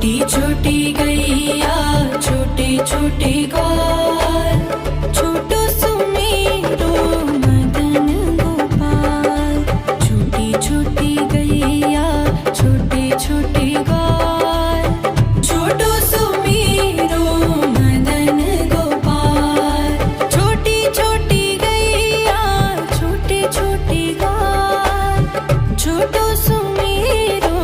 छोटी गैया छोटे छोटे ग्वाल, छोटो सुमेरो मदन गोपाल। छोटी छोटी गैया छोटे छोटे ग्वाल, छोटो सुमेरो मदन गोपाल। छोटी छोटी गैया छोटे छोटे ग्वाल, छोटो सुमेरो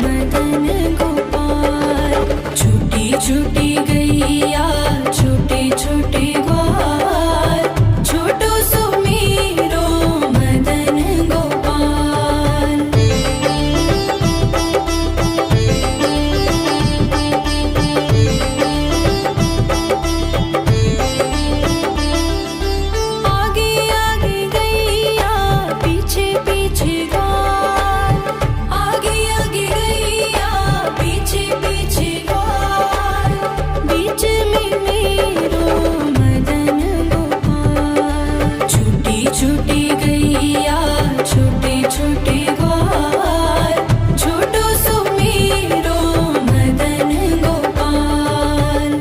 मदन गोपाल। छोटी छोटी गैया छोटे छोटे ग्वाल, छोटो सुमेरो मदन गोपाल। आगे आगे गैया पीछे पीछे ग्वाल, आगे आगे गैया पीछे पीछे ग्वाल। बीच में मेरो मदन गोपाल। छोटी छोटी गैया छोटे छोटे ग्वाल, छोटो सुमेरो मदन गोपाल।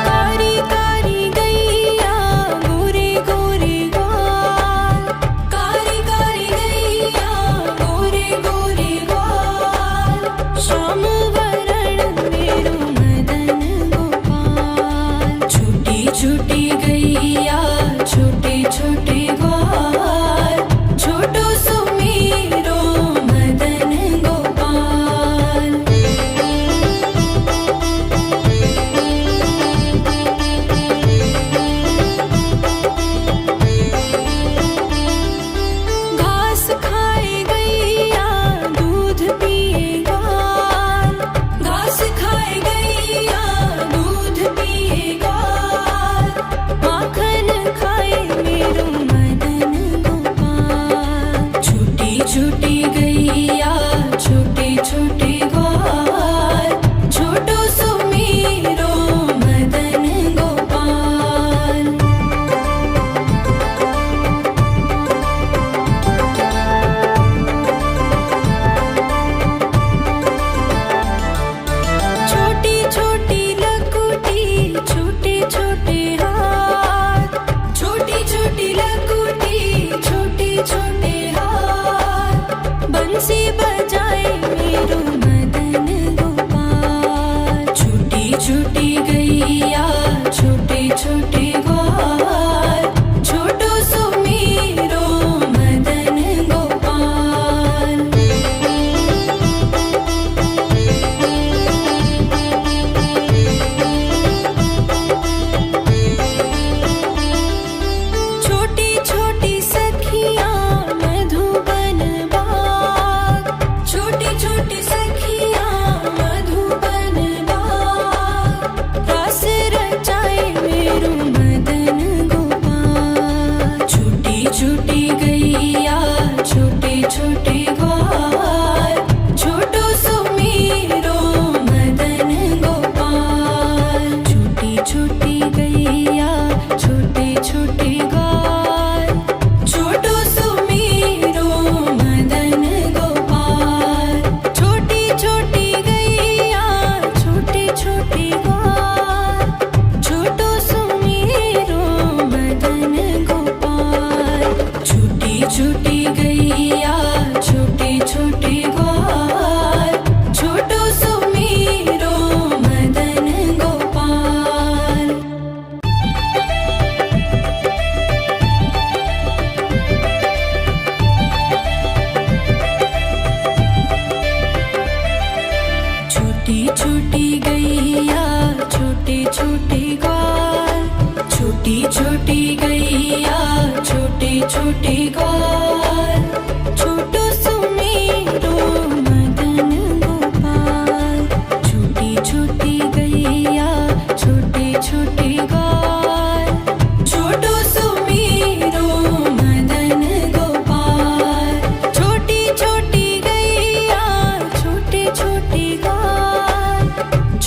कारी कारी गैया गोरे गोरे ग्वाल, कारी कारी गैया गोरे गोरे ग्वाल। श्याम वरण मेरो मदन गोपाल। छोटी छोटी गैया छोटे छोटे ग्वाल, छोटो सुमेरो मदन गोपाल। घास खाए गैया दूध पिए ग्वाल, घास खाए गैया दूध पिए ग्वाल। माखन खाए मेरो मदन गोपाल। छोटी छोटी गैया छोटे छोटे ग्वाल, छोटो सुमेरो मदन गोपाल। छोटी छोटी लकुटी छोटे छोटे हाथ, छोटी छोटी लकुटी छोटे छोटे हाथ। बंसी बजाए मेरो मदन गोपाल। छोटी छोटी गैया छोटे छोटे ग्वाल, छोटो सुमेरो मदन गोपाल। छोटी छोटी सखियाँ मधुबन बाग, छोटी छोटी सखियाँ मधुबन बाग। रास रचाए मेरो मदन गोपाल। छोटी छोटी गैया छोटे छोटे ग्वाल, छोटो सुमेरो मदन गोपाल। छोटी छोटी गैया छोटे छोटे ग्वाल, छोटो सुमेरो मदन गोपाल। छोटी छोटी गैया छोटे छोटे ग्वाल, छोटो सुमेरो मदन गोपाल। छोटी छोटी गैया छोटे छोटे ग्वाल, छोटो सुमेरो मदन गोपाल। छोटी छोटी गैया छोटे छोटे ग्वाल, छोटी छोटी गैया छोटे छोटे ग्वाल, छोटो सुमेरो मदन गोपाल। छोटी छोटी गैया छोटे छोटे ग्वाल, छोटो सुमेरो मदन गोपाल। छोटी छोटी गैया छोटे छोटे ग्वाल,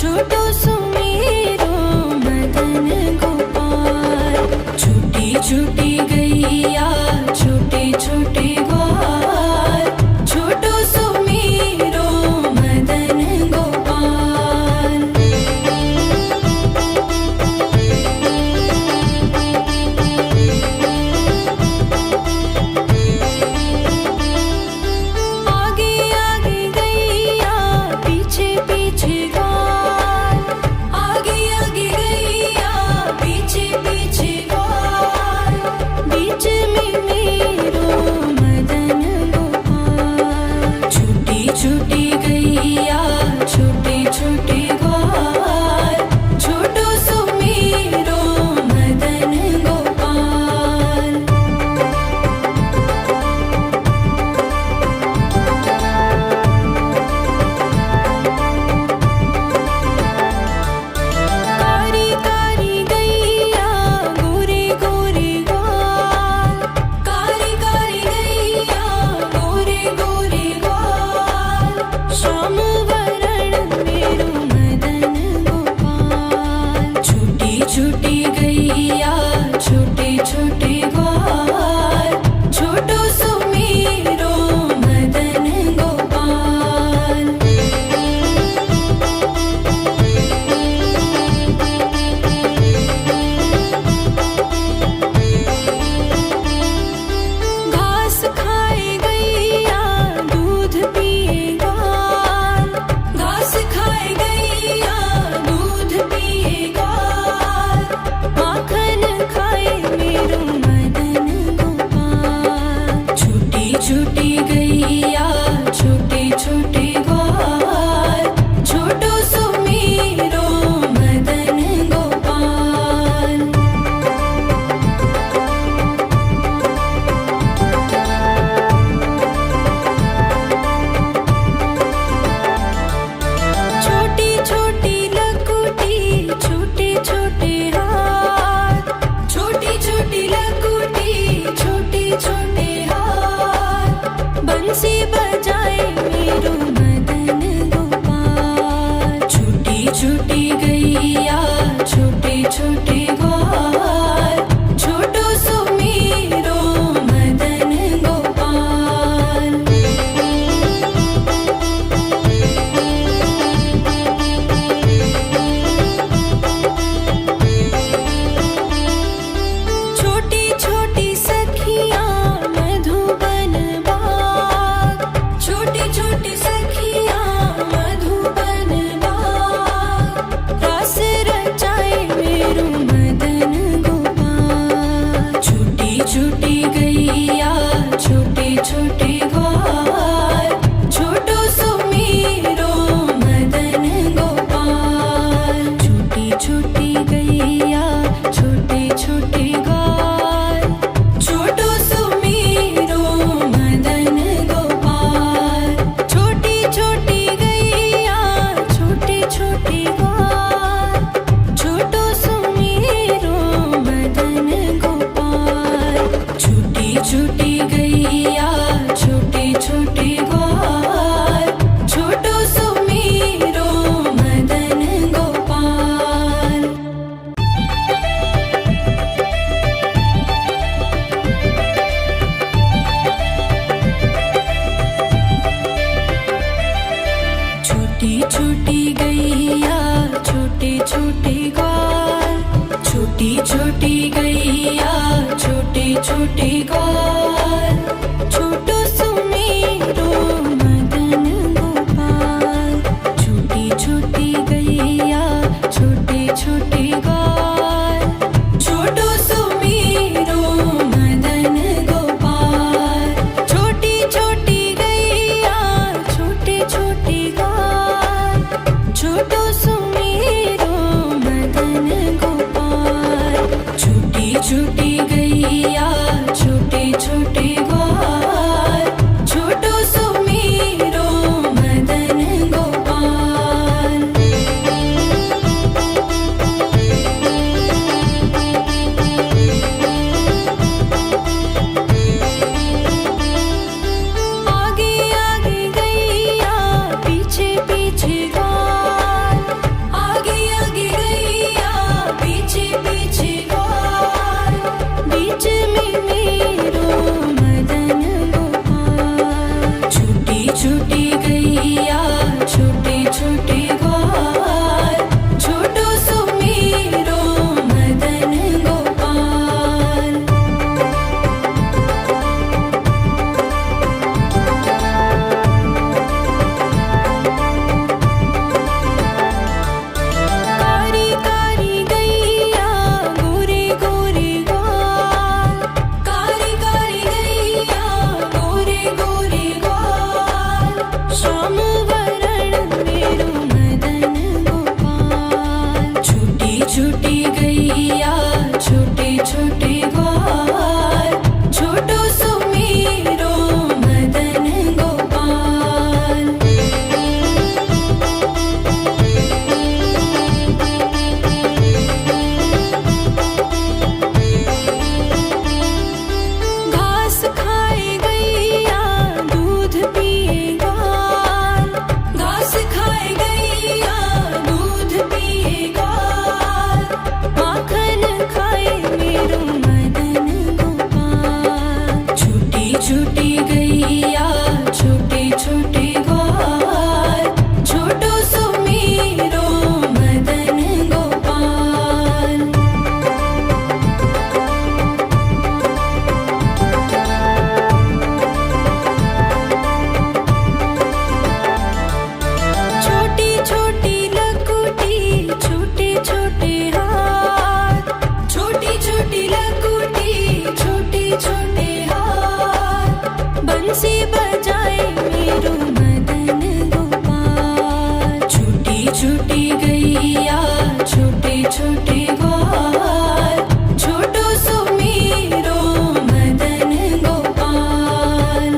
छोटो सुमेरो मदन गोपाल। छोटी छोटी गैया छोटे छोटे ग्वाल छोटो सुमेरो मदन गोपाल छोटी छोटी गैया छोटे छोटे ग्वाल छोटो सुमेरो मदन गोपाल छोटी छोटी गैया छोटे छोटे ग्वाल छोटो सुमेरो मदन गोपाल छोटी छोटी गैया छोटे छोटे ग्वाल छोटो सुमेरो मदन गोपाल आगे आगे गैया पीछे पीछे ग्वाल आगे आगे गैया पीछे पीछे ग्वाल बीच में मेरो मदन गोपाल छोटी छोटी गैया छोटे छोटे ग्वाल छोटो सुमेरो मदन गोपाल कारी कारी गैया गोरे गोरे ग्वाल कारी कारी गैया गोरे गोरे ग्वाल श्याम वरण मेरो मदन गोपाल छोटी छोटी गैया छोटे छोटे ग्वाल छोटो सुमेरो मदन गोपाल घास खाए गैया दूध पिए ग्वाल घास खाए गैया दूध पिए ग्वाल माखन खाए मेरो मदन गोपाल छोटी छोटी गैया छोटे छोटे ग्वाल छोटो सुमेरो मदन गोपाल छोटी छोटी लकुटी छोटे छोटे हाथ छोटी छोटी लकुटी छोटे छोटे हाथ बंसी बजाए मेरो मदन गोपाल छोटी छोटी गैया छोटे छोटे ग्वाल छोटो सुमेरो मदन गोपाल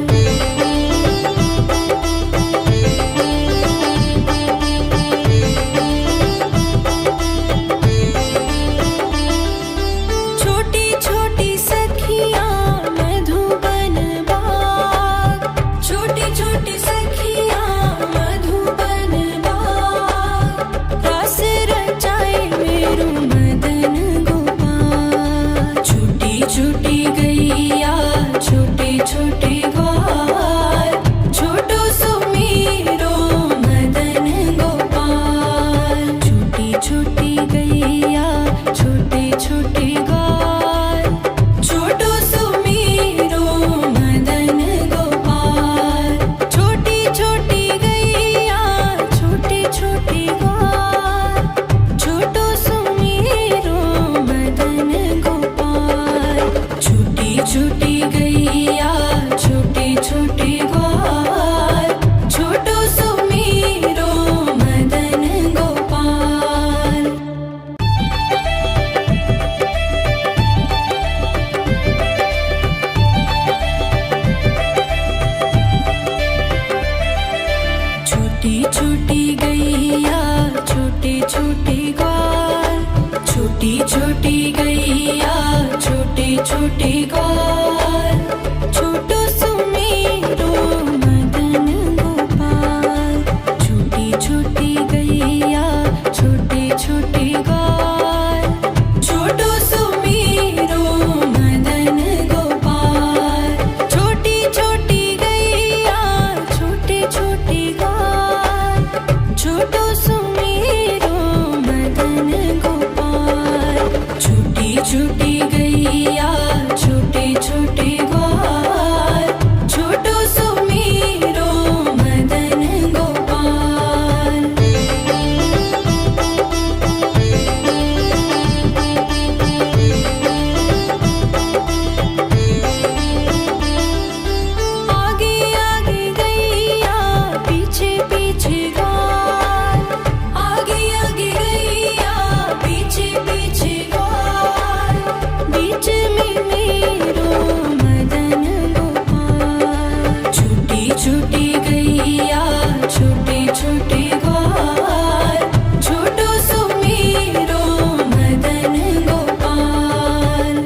छोटी छोटी सखियां मधुबन बाग छोटी छोटी सखियां मधुबन बाग रास रचाए मेरो मदन गोपाल छोटी छोटी गैया छोटे छोटे ग्वाल छोटो सुमेरो मदन गोपाल छोटी छोटी गैया छोटे छोटे ग्वाल छोटो सुमेरो मदन गोपाल छोटी छोटी गैया छोटे छोटे ग्वाल छोटो सुमेरो मदन गोपाल छोटी छोटी गैया छोटे छोटे ग्वाल छोटो सुमेरो मदन गोपाल छोटी छोटी गैया छोटे छोटे ग्वाल छोटी छोटी गैया छोटे छोटे ग्वाल छोटो सुमेरो मदन गोपाल छोटी छोटी गैया छोटे छोटे ग्वाल छोटो सुमेरो मदन गोपाल छोटी छोटी गैया छोटे छोटे ग्वाल छोटो सुमेरो मदन गोपाल छोटी छूटी गैया छोटे छोटे ग्वाल छोटो सुमेरो मदन गोपाल। आगे आगे गैया पीछे पीछे ग्वाल आगे आगे गैया पीछे पीछे ग्वाल बीच में मेरो मदन गोपाल। छूटी छूटी गैया छोटे छोटे ग्वाल छोटो सुमेरो मदन गोपाल।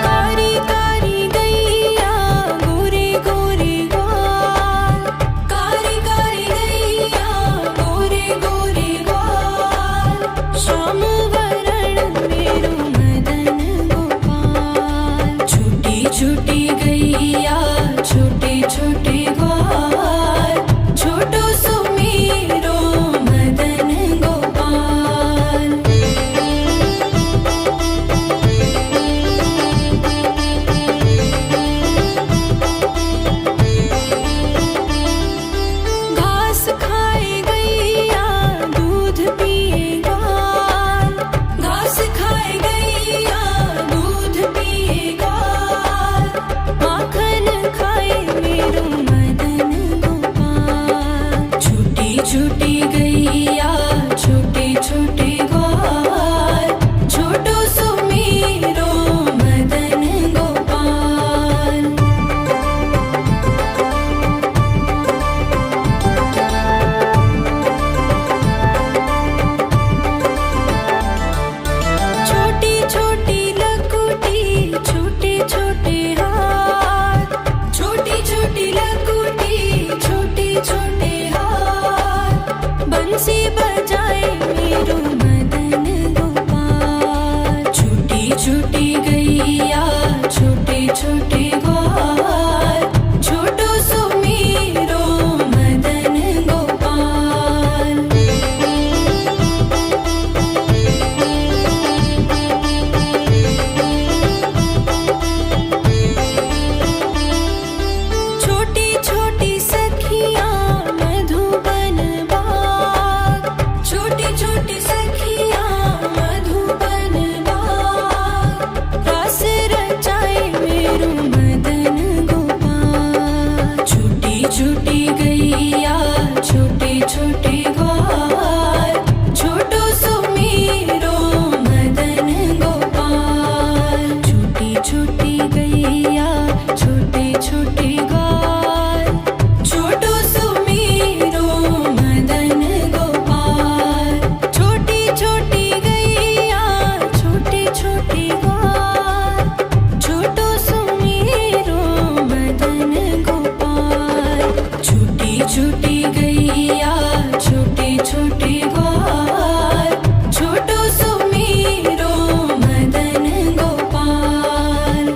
कारी कारी गैया गोरे गोरे ग्वाल कारी कारी गैया गोरे गोरे ग्वाल श्याम वरण मेरो मदन गोपाल। छूटी छूटी गैया छोटे छोटे ग्वाल छोटो सुमेरो मदन गोपाल। घास खाए गैया दूध पिए ग्वाल घास खाए गैया दूध पिए ग्वाल माखन खाए मेरो मदन गोपाल। छूटी छूटी गैया छोटे छोटे ग्वाल छोटो सुमेरो मदन गोपाल। छोटी छोटी लकुटी छोटे छोटे हाथ छोटी छोटी लकुटी छोटे छोटे हाथ बंसी बजाए मेरो मदन गोपाल। छूटी छूटी गैया छोटे छोटे ग्वाल छोटो सुमेरो मदन गोपाल। छोटी छोटी सखियाँ मधुबन बाग छोटी छोटी सखियाँ मधुबन बाग रास रचाए मेरो मदन गोपाल। छूटी छूटी गैया छोटे छोटे ग्वाल छोटो सुमेरो मदन गोपाल। छूटी छूटी गैया छोटे छोटे ग्वाल छोटो सुमेरो मदन गोपाल। छोटी छोटी गैया छोटे छोटे ग्वाल छोटो सुमेरो मदन गोपाल। छूटी छूटी गैया छोटे छोटे ग्वाल छोटो सुमेरो मदन गोपाल।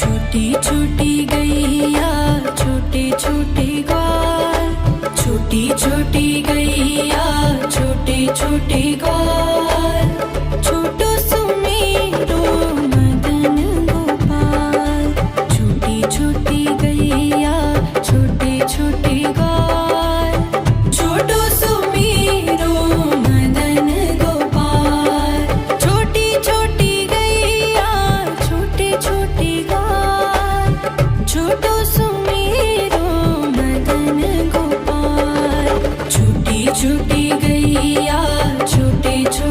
छूटी छूटी गैया छोटे छोटे ग्वाल छोटो सुमेरो मदन गोपाल। छूटी छूटी गैया छोटे छोटे ग्वाल छोटो सुमेरो मदन गोपाल। छूटी छूटी गैया छोटे छोटे ग्वाल छोटो सुमेरो मदन गोपाल। छूटी छोटी गैया छोटे छोटे ग्वाल छोटो सुमेरो मदन गोपाल। छूटी छूटी गैया छोटे छोटे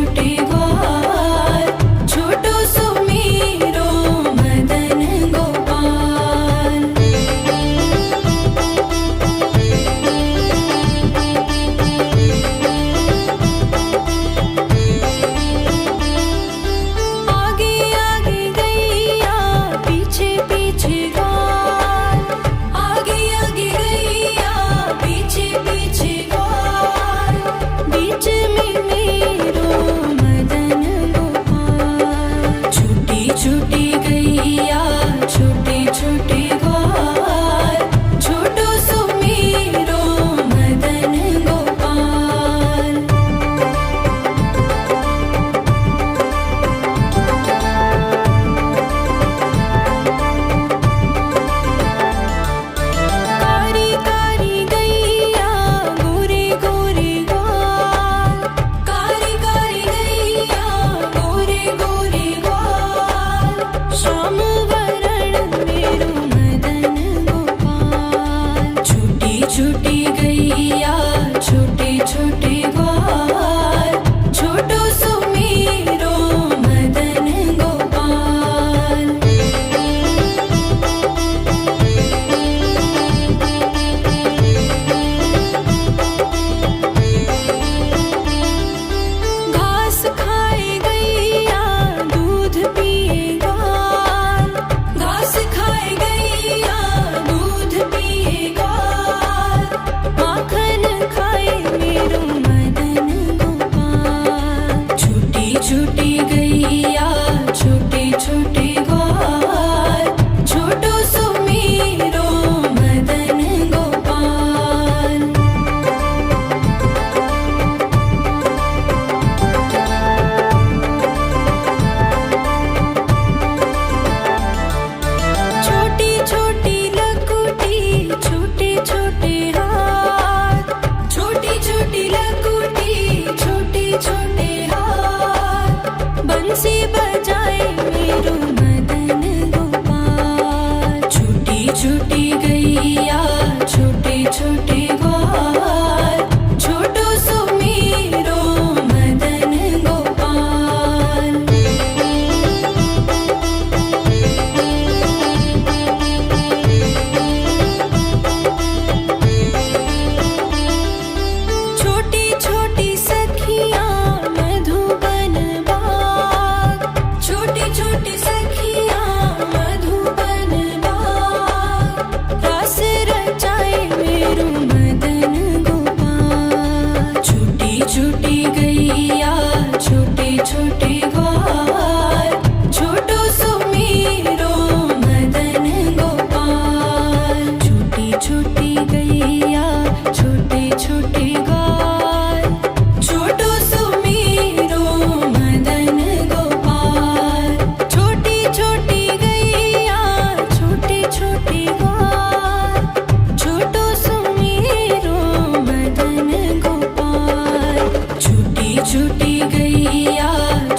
छोटी गैया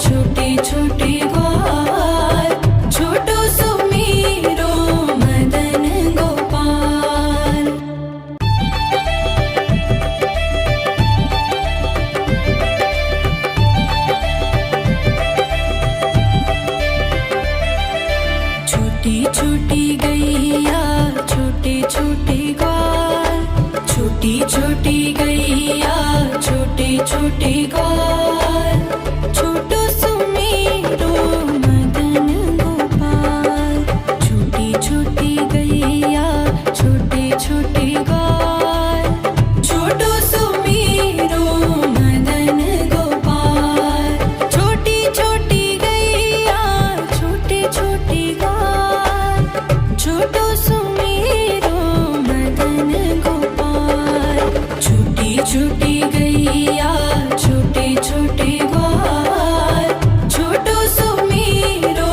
छोटे छोटे ग्वाल छोटो सुमेरो मदन गोपाल। छोटी छोटी गैया छोटे छोटे ग्वाल छोटी छोटी गैया छोटे छोटे ग्वाल छोटो सुमेरो मदन गोपाल। छोटी छोटी गैया छोटे छोटे ग्वाल छोटो सुमेरो मदन गोपाल। छोटी छोटी गैया छोटे छोटे ग्वाल छोटो सुमेरो मदन गोपाल। छोटी छोटी गैया छोटे छोटे ग्वाल छोटो सुमेरो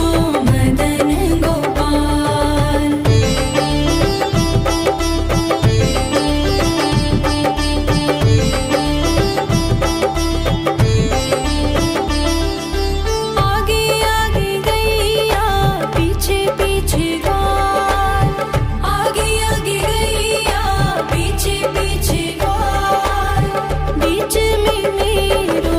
मदन गोपाल। आगे आगे गैया पीछे पीछे ग्वाल आगे आगे गैया पीछे पीछे ग्वाल। बीच में मेरो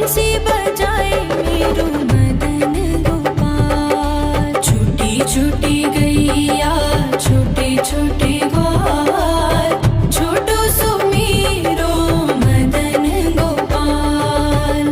बंसी बजाए मेरू मदन गोपाल। छोटी छोटी गैया छोटे छोटे ग्वाल, छोटो सो मेरो मदन गोपाल।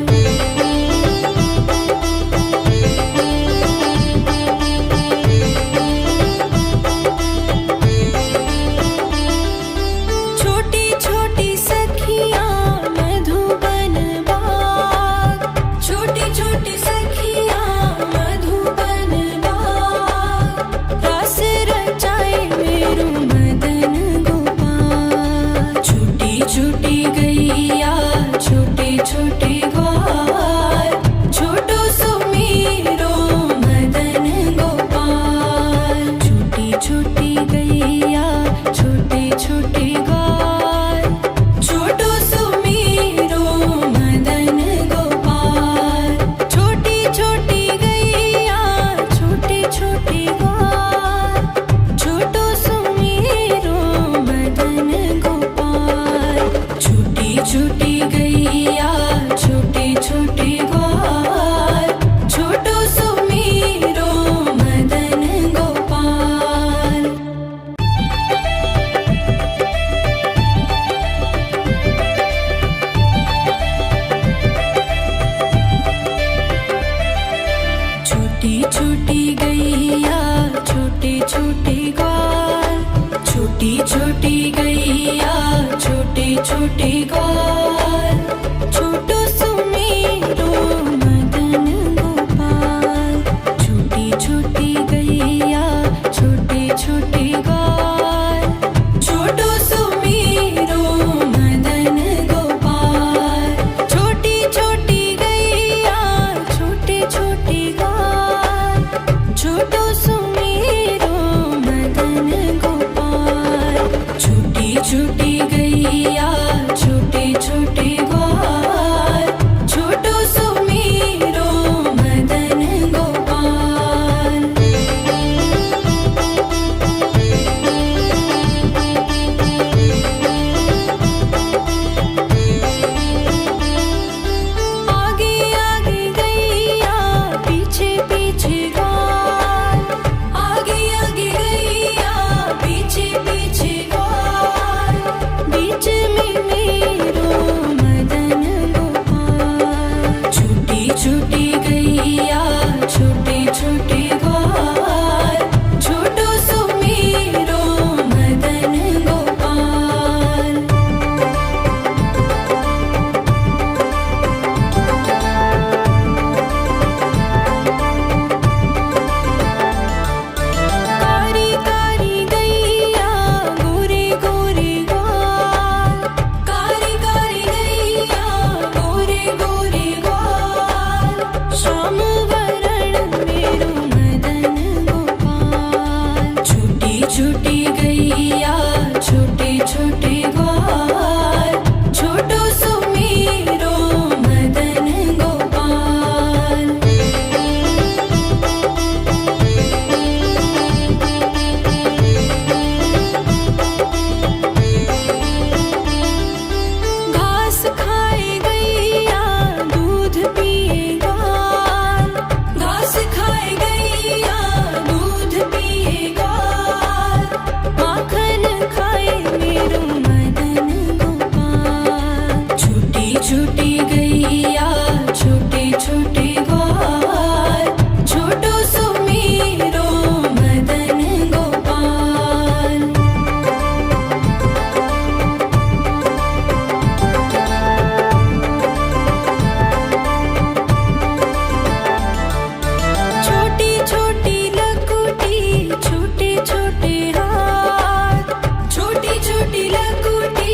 छोटी छोटी सखियाँ मधुबन बाग, छोटी छोटी सखियाँ मधुबन बाग, रास रचाए मेरू मदन गोपाल। छोटी छोटी गैया छोटे छोटे ग्वाल, छोटो सो मेरो मदन गोपाल। छोटी छोटी गैया छोटे छोटे ग्वाल, छोटो सो मेरो मदन गोपाल। छोटी छोटी गैया छोटे छोटे ग्वाल, छोटो सो मेरो मदन गोपाल। छोटी छोटी गैया छोटे छोटे ग्वाल, छोटो सो मेरो मदन गोपाल। छोटी छोटी गैया छोटे छोटे ग्वाल, छोटी छोटी गैया छोटे छोटे ग्वाल, छोटो सो मेरो मदन गोपाल। छोटी छोटी गैया छोटे छोटे ग्वाल, छोटो सो मेरो मदन गोपाल। छोटी छोटी गैया छोटे छोटे ग्वाल, छोटो सो मेरो मदन गोपाल। छोटी छोटी गैया छोटे छोटे ग्वाल, छोटो सो मेरो मदन गोपाल। आगे आगे गैया पीछे पीछे ग्वाल, आगे आगे गैया पीछे पीछे ग्वाल, बीच में मेरो मदन गोपाल। छोटी छोटी गैया छोटे छोटे ग्वाल, छोटो सो मेरो मदन गोपाल। कारी कारी गैया गोरे गोरे ग्वाल, कारी कारी गैया गोरे गोरे ग्वाल, श्याम वरण मेरो मदन गोपाल। छोटी छोटी गैया छोटे छोटे ग्वाल, छोटो सो मेरो मदन गोपाल। घास खाए गैया दूध पिए ग्वाल, घास खाए गैया दूध पिए ग्वाल, माखन खाए मेरो मदन गोपाल। छोटी छोटी गैया छोटे छोटे ग्वाल, छोटो सो मेरो मदन गोपाल। छोटी छोटी लकुटी छोटे छोटे हाथ, छोटी छोटी लकुटी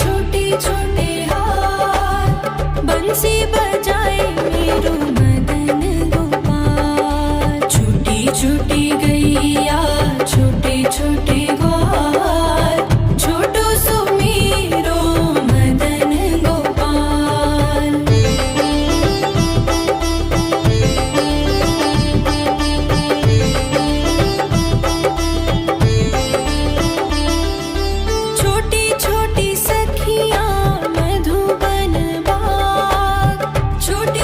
छोटे छोटे हाथ, बंसी बजाए मेरो मदन गोपाल। छोटी छोटी गैया छोटे छोटे ग्वाल, छोटो सो मेरो मदन गोपाल। छोटी छोटी सखियाँ मधुबन बाग, छोटे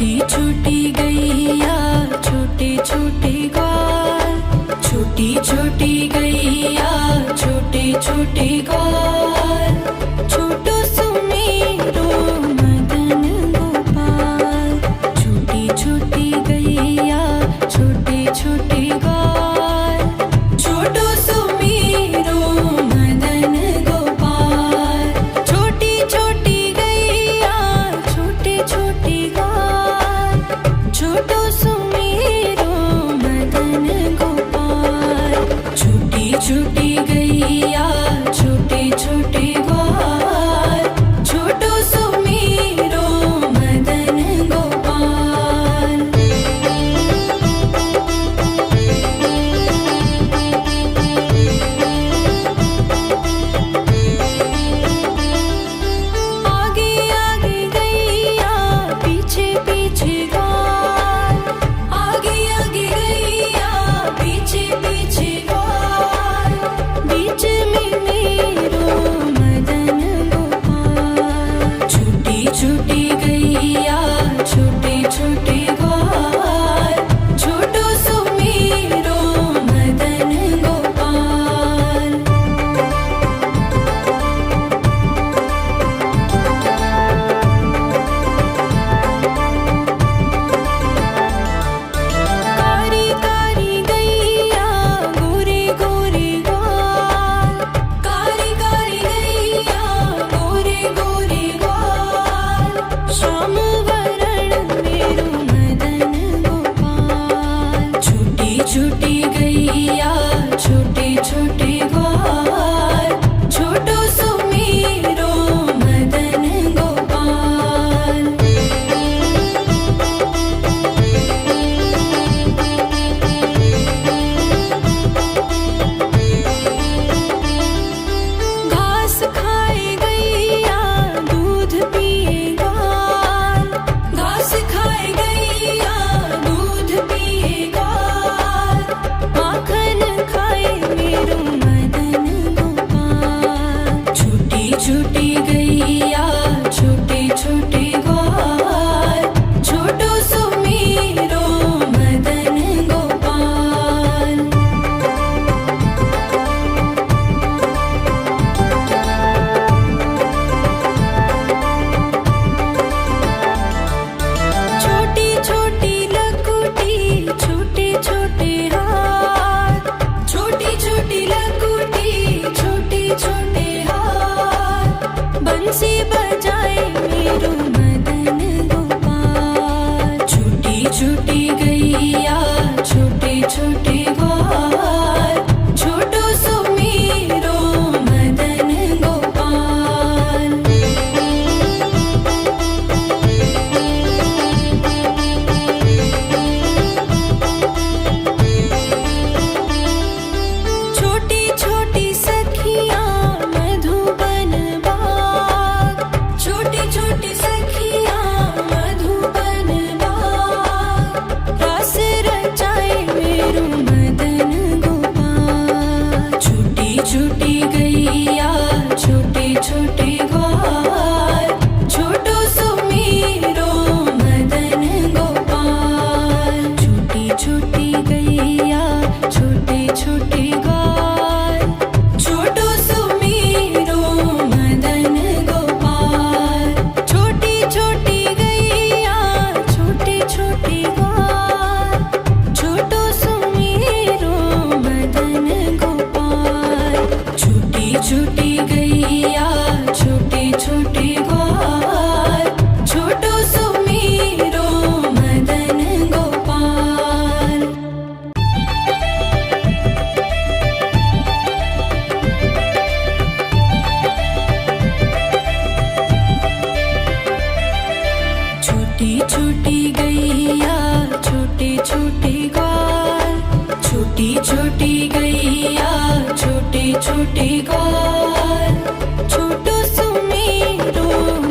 छोटी छोटी गैया छोटे छोटे ग्वाल, छोटी छोटी गैया छोटे छोटे ग्वाल, छोटो सुमेरो मदन गोपाल। छोटी छोटी गैया छोटे छोटे ग्वाल, छोटो सुमेरो मदन गोपाल। छोटी छोटी गैया छोटे छोटे ग्वाल, छोटो सुमेरो मदन गोपाल। छोटी छोटी गैया छोटे छोटे ग्वाल, छोटो सुमेरो मदन गोपाल। आगे आगे गैया पीछे पीछे ग्वाल, आगे आगे गैया पीछे पीछे ग्वाल, बीच में मेरो मदन गोपाल। छोटी छोटी गैया छोटे छोटे ग्वाल, छोटो सुमेरो मदन गोपाल। कारी कारी गैया गोरे गोरे ग्वाल, कारी कारी गैया गोरे गोरे ग्वाल, श्याम वरण मेरो मदन गोपाल। छोटी छोटी गैया छोटे छोटे ग्वाल, छोटो सुमेरो मदन गोपाल। घास खाए गैया दूध पिए ग्वाल, घास खाए गैया दूध पिए ग्वाल, माखन खाए मेरो मदन गोपाल। छोटी छोटी गैया छोटे छोटे ग्वाल, छोटो सुमेरो मदन गोपाल। छोटी छोटी लकुटी छोटे छोटे हाथ, छोटी छोटी लकुटी छोटे छोटे हाथ, बंसी बजाए मेरो मदन गोपाल। छोटी छोटी गैया छोटे छोटे ग्वाल, छोटो सुमेरो मदन गोपाल। छोटी छोटी सखियां मधुबन बाग, छोटी छोटी सखियां मधुबन बाग, रास रचाए मेरो मदन गोपाल। छोटी छोटी गैया छोटे छोटे ग्वाल, छोटो सुमेरो मदन गोपाल। छोटी छोटी गैया छोटे छोटे ग्वाल, छोटो सुमेरो मदन गोपाल। छोटी छोटी गैया छोटे छोटे ग्वाल, छोटो सुमेरो मदन गोपाल। छोटी छोटी गैया छोटे छोटे ग्वाल, छोटो सुमेरो मदन गोपाल। छोटी छोटी गैया छोटे छोटे ग्वाल, छोटी छोटी गैया छोटे छोटे ग्वाल, छोटो सुमेरो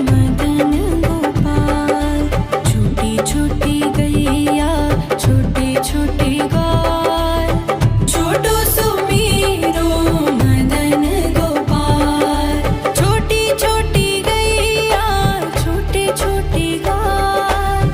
मदन गोपाल। छोटी छोटी गैया छोटे छोटे ग्वाल, छोटो सुमेरो मदन गोपाल। छोटी छोटी गैया छोटे छोटे ग्वाल,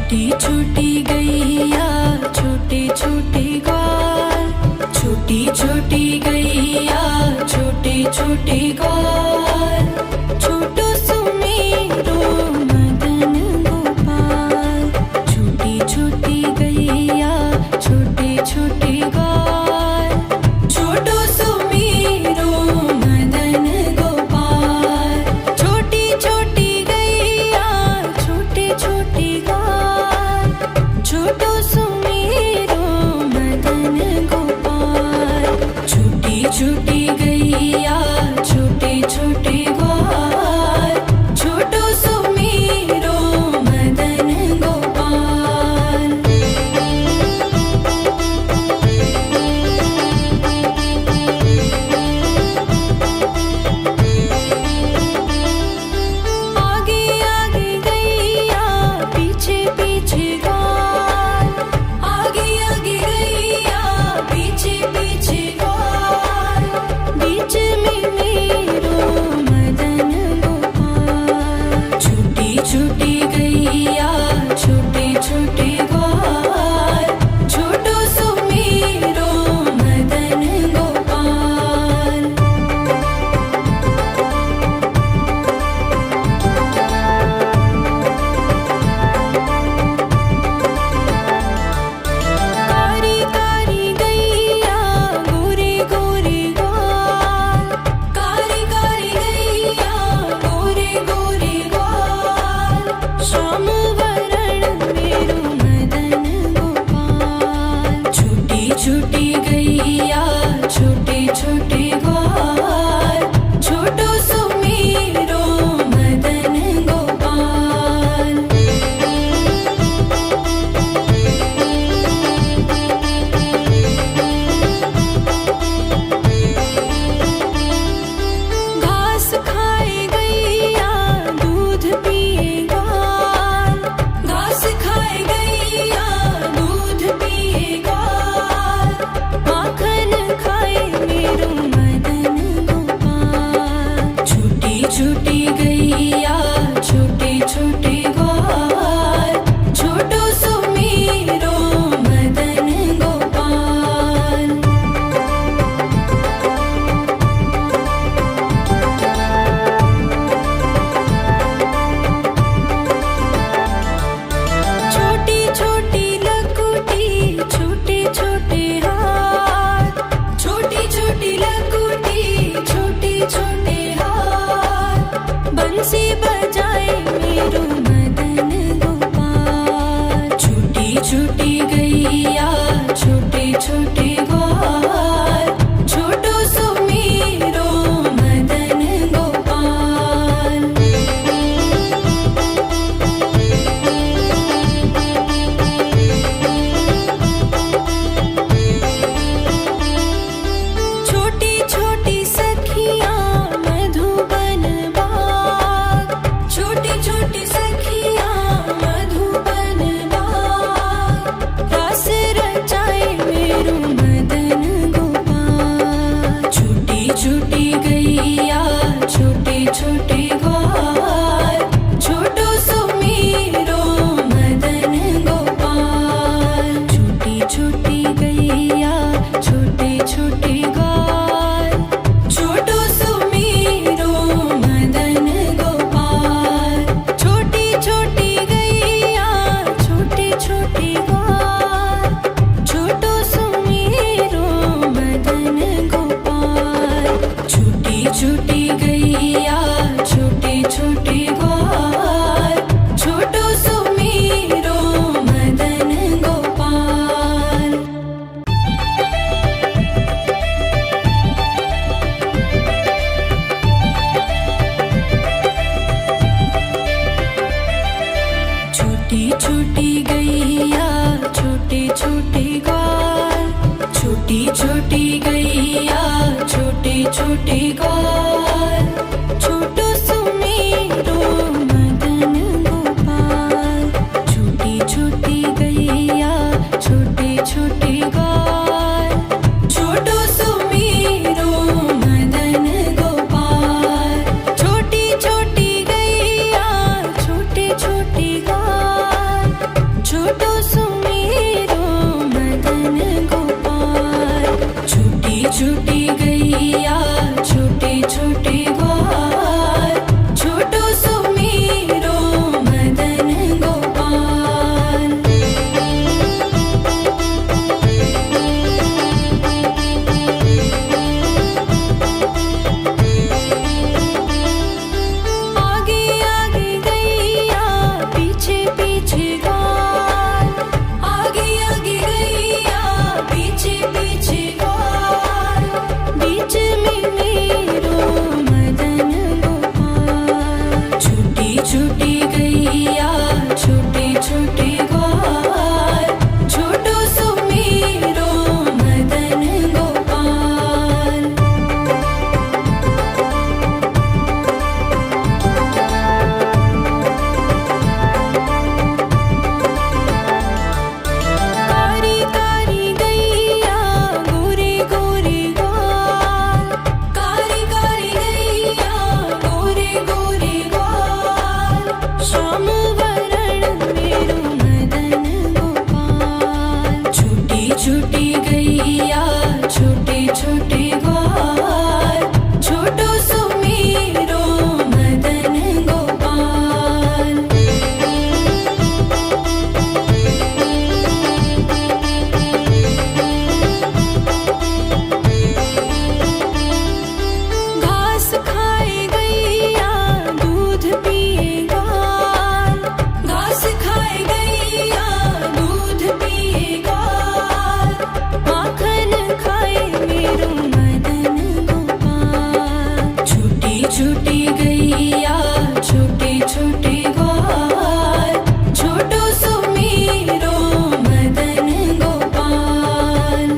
छोटी छोटी गैया छोटे छोटे ग्वाल, छोटी छोटी गैया छोटे छोटे ग्वाल, छोटो सुमेरो मदन गोपाल। छोटी छोटी गैया छोटे छोटे ग्वाल, छोटो सुमेरो मदन गोपाल। छोटी छोटी गैया छोटे छोटे ग्वाल, छोटो सुमेरो मदन गोपाल। छोटी छोटी गैया छोटे छोटे ग्वाल, छोटो सुमेरो मदन गोपाल। आगे आगे गैया पीछे पीछे ग्वाल, आगे आगे गैया पीछे पीछे ग्वाल, बीच में मेरो मदन गोपाल। छोटी छोटी गैया छोटे छोटे ग्वाल, छोटो सुमेरो मदन गोपाल। कारी कारी गैया गोरे गोरे ग्वाल, कारी कारी गैया गोरे गोरे ग्वाल, श्याम वरण मेरो मदन गोपाल। छोटी छोटी गैया छोटे छोटे ग्वाल, छोटो सुमेरो मदन गोपाल। घास खाए गैया दूध पिए ग्वाल, घास खाए गैया दूध पिए ग्वाल, माखन खाए मेरो मदन गोपाल। छोटी छोटी गैया छोटे छोटे ग्वाल, छोटो सुमेरो मदन गोपाल। छोटी छोटी लकुटी छोटे छोटे हाथ, छोटी छोटी लकुटी छोटे छोटे हाथ, बंसी बजाए मेरो मदन गोपाल। छोटी छोटी गैया छोटे छोटे ग्वाल, छोटो सुमेरो मदन गोपाल। छोटी छोटी सखियां मधुबन बाग, छोटी छोटी सखियां मधुबन बाग, रास रचाए मेरो मदन गोपाल। छोटी छोटी गैया छोटे छोटे ग्वाल, छोटो सुमेरो मदन गोपाल। छोटी छोटी गैया छोटे छोटे ग्वाल, छोटो सुमेरो मदन गोपाल। छोटी छोटी गैया छोटे छोटे ग्वाल, छोटो सुमेरो मदन गोपाल। छोटी छोटी गैया छोटे छोटे ग्वाल, छोटो सुमेरो मदन गोपाल। छोटी छोटी गैया छोटे छोटे ग्वाल, छोटी छोटी गैया छोटे छोटे ग्वाल, छोटो सुमेरो मदन गोपाल। छोटी छोटी गैया छोटे छोटे ग्वाल, छोटो सुमेरो मदन गोपाल। छोटी छोटी गैया छोटे छोटे ग्वाल, छूटी गैया छोटे छोटे ग्वाल छोटो सुमेरो मदन गोपाल। आगे आगे गैया पीछे पीछे ग्वाल आगे आगे गैया पीछे पीछे ग्वाल बीच में मेरो मदन गोपाल। छोटी छोटी गैया छोटे छोटे ग्वाल छोटो सुमेरो मदन गोपाल। कारी कारी गैया गोरे गोरे ग्वाल कारी कारी गैया गोरे गोरे ग्वाल श्याम वरण मेरो मदन गोपाल। छोटी छोटी गैया छोटे छोटे ग्वाल छोटो सुमेरो मदन गोपाल। घास खाए गैया दूध पिए ग्वाल घास खाए गैया दूध पिए ग्वाल माखन खाए मेरो मदन गोपाल। छोटी छोटी गैया छोटे छोटे ग्वाल छोटो सुमेरो मदन गोपाल।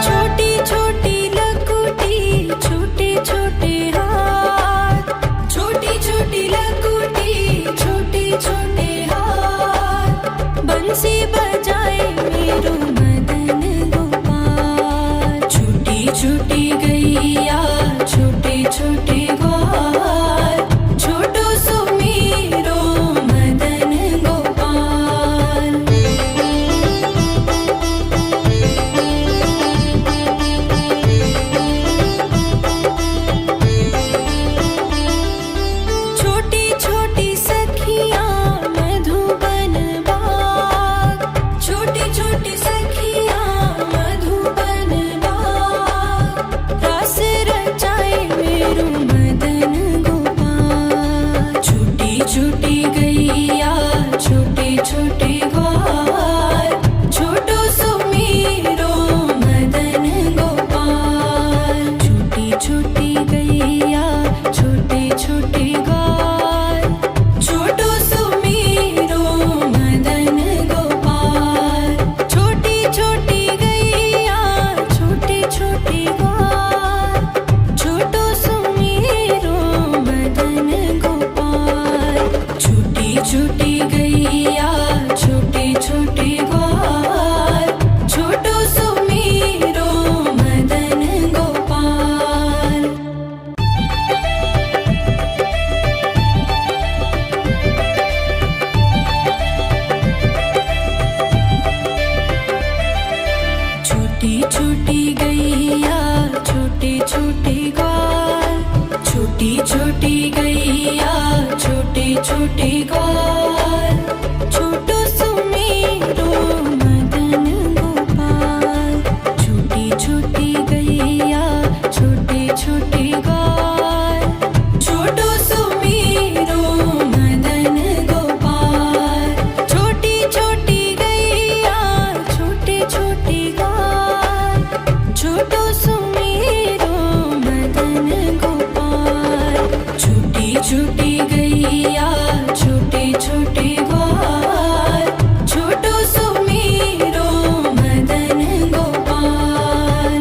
छोटी छोटी लकुटी छोटे छोटे हाथ छोटी छोटी लकुटी छोटे छोटे हाथ बंसी बजाए मेरो मदन गोपाल। छोटी छोटी गैया छोटे छोटे ग्वाल छोटो सुमेरो मदन गोपाल। छोटी छोटी सखियां मधुबन बाग छोटी छोटी सखियां मधुबन बाग रास रचाए मेरो मदन गोपाल। छोटी छोटी गैया छोटे छोटे ग्वाल छोटो सुमेरो मदन गोपाल। छोटी छोटी गैया छोटे छोटे ग्वाल छोटो सुमेरो मदन गोपाल। छोटी छोटी गैया छोटे छोटे ग्वाल छोटो सुमेरो मदन गोपाल। छोटी छोटी गैया छोटे छोटे ग्वाल छोटो सुमेरो मदन गोपाल। छोटी छोटी गैया छोटे छोटे ग्वाल छोटी छोटी गैया छोटे छोटे ग्वाल छोटो सुमेरो मदन गोपाल। छोटी छोटी गैया छोटे छोटे ग्वाल छोटो सुमेरो मदन गोपाल। छोटी छोटी गैया छोटे छोटे ग्वाल छोटो सुमेरो मदन गोपाल। छोटी छोटी गैया छोटे छोटे ग्वाल छोटो सुमेरो मदन गोपाल।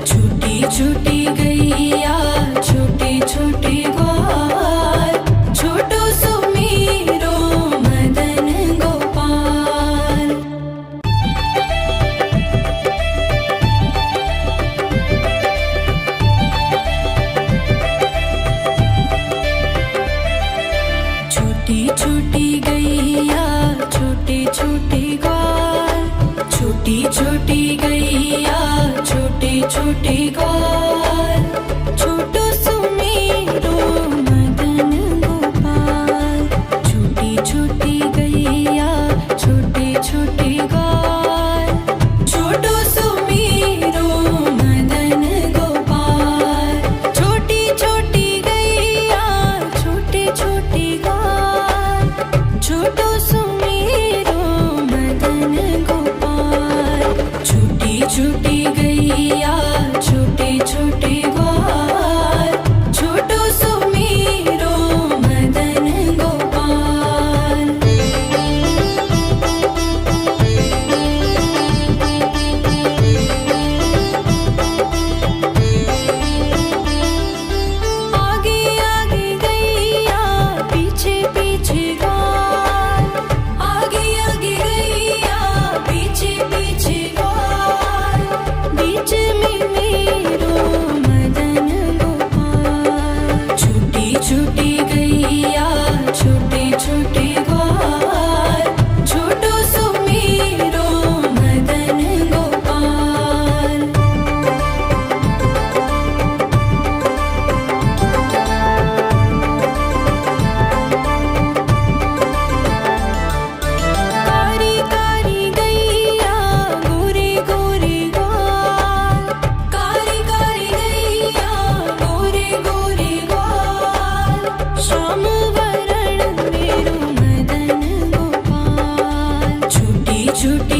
छोटी छोटी गैया छोटे छोटे ग्वाल छोटो सुमेरो मदन गोपाल। छोटी छोटी गैया छोटे छोटे ग्वाल छोटी छोटी गैया छोटे छोटे ग्वाल छोटो सुमेरो मदन गोपाल। छोटी छोटी गैया छोटे छोटे ग्वाल छोटो सुमेरो मदन गोपाल। छोटी छोटी गैया छोटे छोटे ग्वाल छोटो सुमेरो मदन गोपाल। जुट